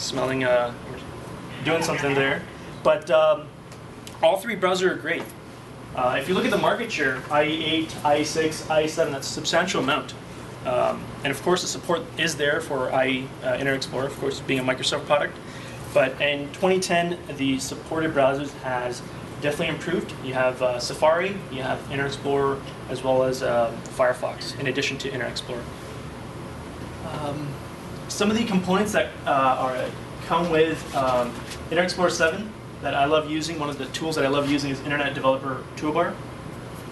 smelling, doing something there. But all three browsers are great. If you look at the market share, IE8, IE6, IE7, that's a substantial amount. And of course, the support is there for IE Internet Explorer, of course, being a Microsoft product. But in 2010, the supported browsers has definitely improved. You have Safari, you have Internet Explorer, as well as Firefox, in addition to Internet Explorer. Some of the components that come with Internet Explorer 7 that I love using, one of the tools that I love using is Internet Developer Toolbar.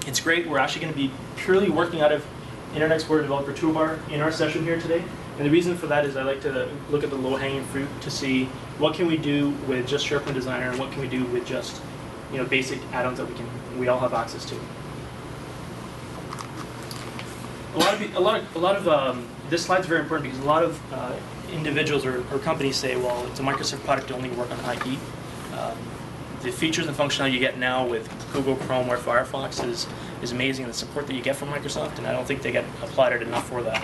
It's great. We're actually going to be purely working out of Internet Explorer Developer Toolbar in our session here today. And the reason for that is I like to look at the low-hanging fruit to see what can we do with just SharePoint Designer and what can we do with just basic add-ons that we all have access to. A lot of this slide's very important because a lot of individuals or companies say, well, it's a Microsoft product to only work on IE. The features and functionality you get now with Google Chrome or Firefox is amazing. The support that you get from Microsoft, and I don't think they get applauded enough for that.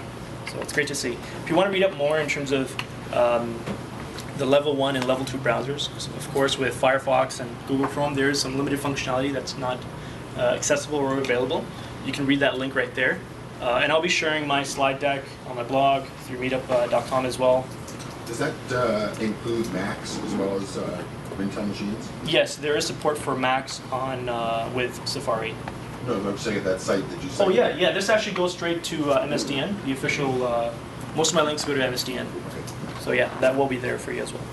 So it's great to see. If you want to read up more in terms of the level 1 and level 2 browsers, so of course with Firefox and Google Chrome there is some limited functionality that's not accessible or available. You can read that link right there. And I'll be sharing my slide deck on my blog through meetup.com as well. Does that include Macs as well as Intel machines? Yes, there is support for Macs on with Safari. No, I'm saying that site that you said. Oh yeah. This actually goes straight to MSDN. The official. Most of my links go to MSDN. Okay. So yeah, that will be there for you as well.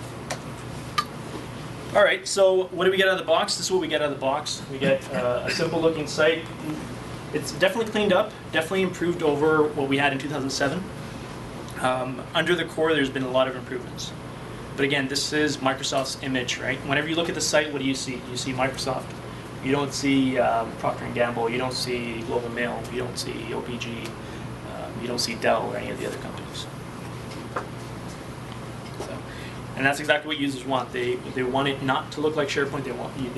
All right. So what do we get out of the box? This is what we get out of the box. We get a simple-looking site. It's definitely cleaned up. Definitely improved over what we had in 2007. Under the core, there's been a lot of improvements. But again, this is Microsoft's image, right? Whenever you look at the site, what do you see? You see Microsoft. You don't see Procter & Gamble. You don't see Global Mail. You don't see OPG. You don't see Dell or any of the other companies. So, and that's exactly what users want. They want it not to look like SharePoint. They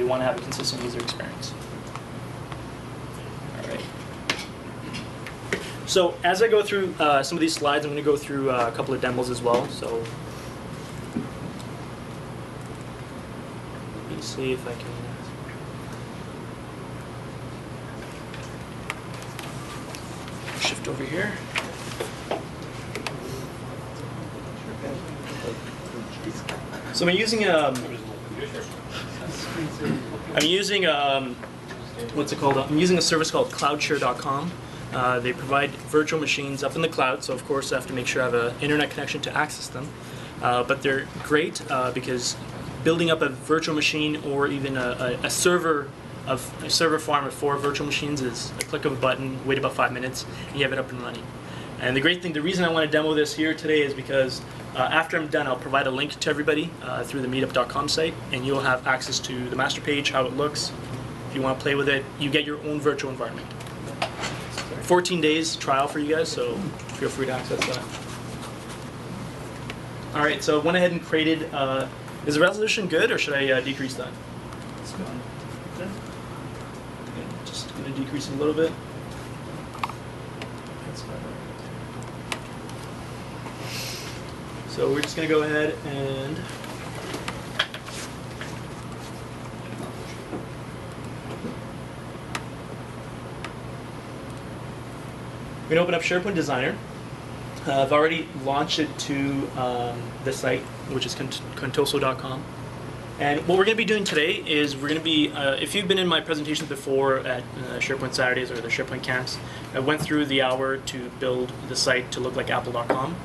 want to have a consistent user experience. All right. So as I go through some of these slides, I'm going to go through a couple of demos as well. So let me see if I can. Shift over here. So I'm using what's it called? I'm using a service called cloudshare.com. They provide virtual machines up in the cloud, so of course I have to make sure I have an internet connection to access them. But they're great because building up a virtual machine or even a server farm of 4 virtual machines is a click of a button, wait about 5 minutes, and you have it up and running. And the great thing, the reason I want to demo this here today is because after I'm done, I'll provide a link to everybody through the meetup.com site, and you'll have access to the master page, how it looks. If you want to play with it, you get your own virtual environment. 14 days trial for you guys, so feel free to access that. All right, so I went ahead and created, is the resolution good, or should I decrease that? It's good. Okay. Just going to decrease it a little bit. That's better. So we're just going to go ahead and we're going to open up SharePoint Designer. I've already launched it to the site, which is contoso.com. And what we're going to be doing today is we're going to be, if you've been in my presentations before at SharePoint Saturdays or the SharePoint camps, I went through the hour to build the site to look like apple.com.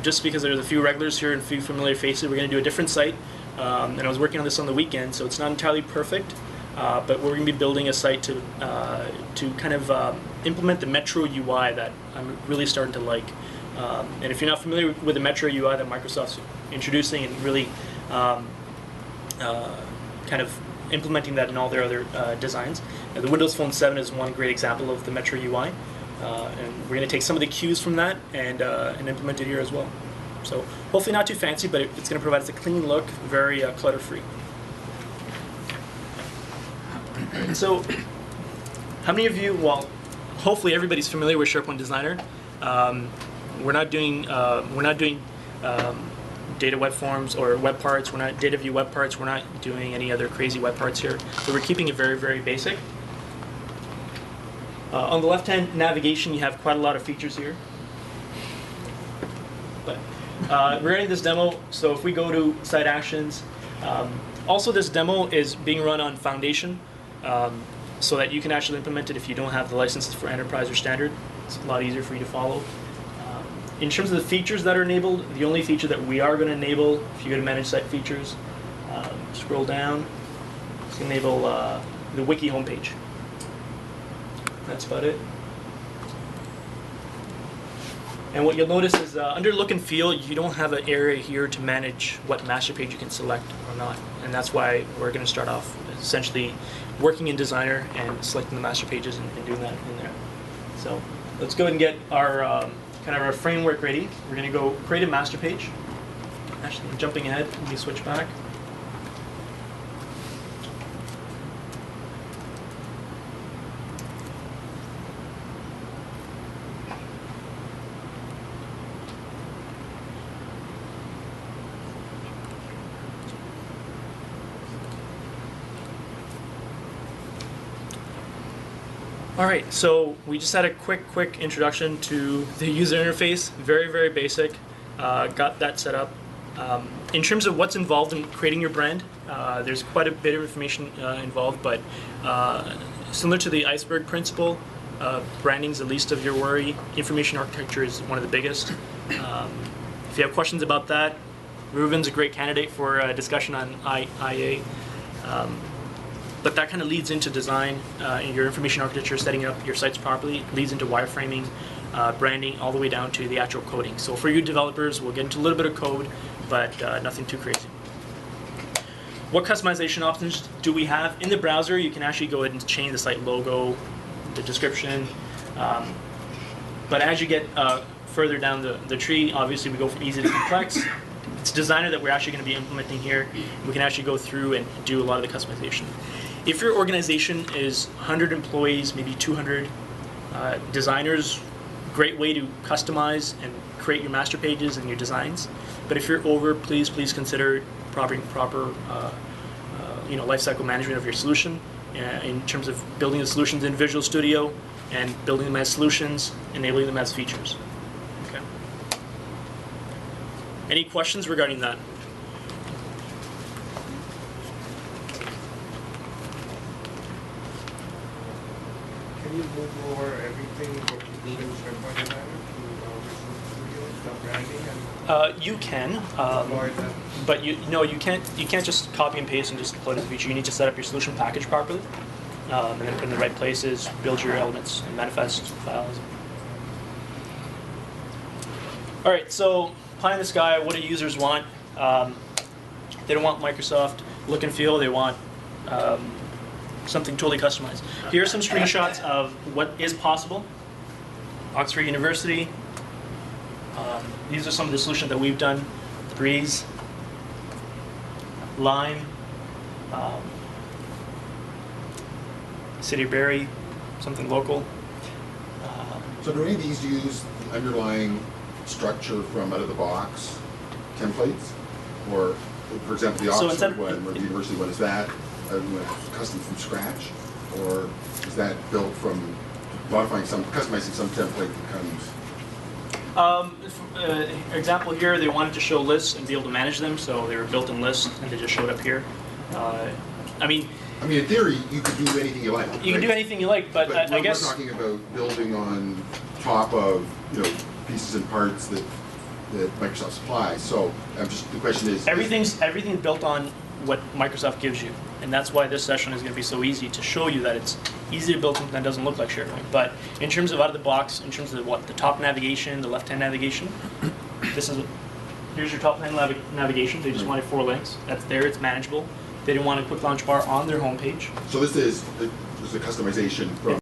Just because there's a few regulars here and a few familiar faces, we're going to do a different site. And I was working on this on the weekend, so it's not entirely perfect. But we're going to be building a site to kind of implement the Metro UI that I'm really starting to like. And if you're not familiar with the Metro UI that Microsoft's introducing and really kind of implementing that in all their other designs. The Windows Phone 7 is one great example of the Metro UI. And we're going to take some of the cues from that and implement it here as well. So hopefully not too fancy, but it's going to provide us a clean look, very clutter-free. So how many of you, well, hopefully everybody's familiar with SharePoint Designer. We're not doing data web forms or web parts. We're not data view web parts. We're not doing any other crazy web parts here. So we're keeping it very, very basic. On the left-hand navigation, you have quite a lot of features here. But regarding this demo, so if we go to site actions, also this demo is being run on Foundation, so that you can actually implement it if you don't have the licenses for Enterprise or Standard. It's a lot easier for you to follow. In terms of the features that are enabled, the only feature that we are going to enable, if you go to Manage Site Features, scroll down, it's going to enable the Wiki homepage. That's about it. And what you'll notice is under Look and Feel, you don't have an area here to manage what master page you can select or not. And that's why we're going to start off essentially working in Designer and selecting the master pages and doing that in there. So let's go ahead and get our kind of our framework ready. We're going to go create a master page. Actually, I'm jumping ahead. Let me switch back. All right, so we just had a quick introduction to the user interface. Very, very basic. Got that set up. In terms of what's involved in creating your brand, there's quite a bit of information involved, but similar to the iceberg principle, branding's the least of your worry. Information architecture is one of the biggest. If you have questions about that, Ruben's a great candidate for a discussion on IA. But that kind of leads into design, your information architecture, setting up your sites properly, leads into wireframing, branding, all the way down to the actual coding. So for you developers, we'll get into a little bit of code, but nothing too crazy. What customization options do we have? In the browser, you can actually go ahead and change the site logo, the description. But as you get further down the tree, obviously we go from easy to complex. It's Designer that we're actually going to be implementing here. We can actually go through and do a lot of the customization. If your organization is 100 employees, maybe 200 designers, great way to customize and create your master pages and your designs. But if you're over, please consider proper lifecycle management of your solution in terms of building the solutions in Visual Studio and building them as solutions, enabling them as features. Okay. Any questions regarding that? Can you move over everything what you need in SharePoint Designer to Visual Studio, stuff branding and You can, deploy that? but you can't just copy and paste and just deploy it as a feature. You need to set up your solution package properly, and then put it in the right places, build your elements and manifest files. All right, so pie in the sky, what do users want? They don't want Microsoft look and feel. They want something totally customized. Here are some screenshots of what is possible. Oxford University. These are some of the solutions that we've done. Breeze, Lime, City of Barrie, something local. So do any of these use the underlying structure from out of the box templates? Or, for example, the So Oxford instead- one or the university one, is that custom from scratch? Or is that built from customizing some template that comes? Example here, they wanted to show lists and be able to manage them, so they were built in lists and they just showed up here. I mean, in theory, you could do anything you like. you can do anything you like, but I guess we're talking about building on top of pieces and parts that Microsoft supplies. So the question is everything's built on what Microsoft gives you, and that's why this session is going to be so easy to show you that it's easy to build something that doesn't look like SharePoint. But in terms of out of the box, in terms of the top navigation, the left-hand navigation, here's your top-hand navigation. They just wanted 4 links. That's there. It's manageable. They didn't want a quick launch bar on their homepage. So this is a customization from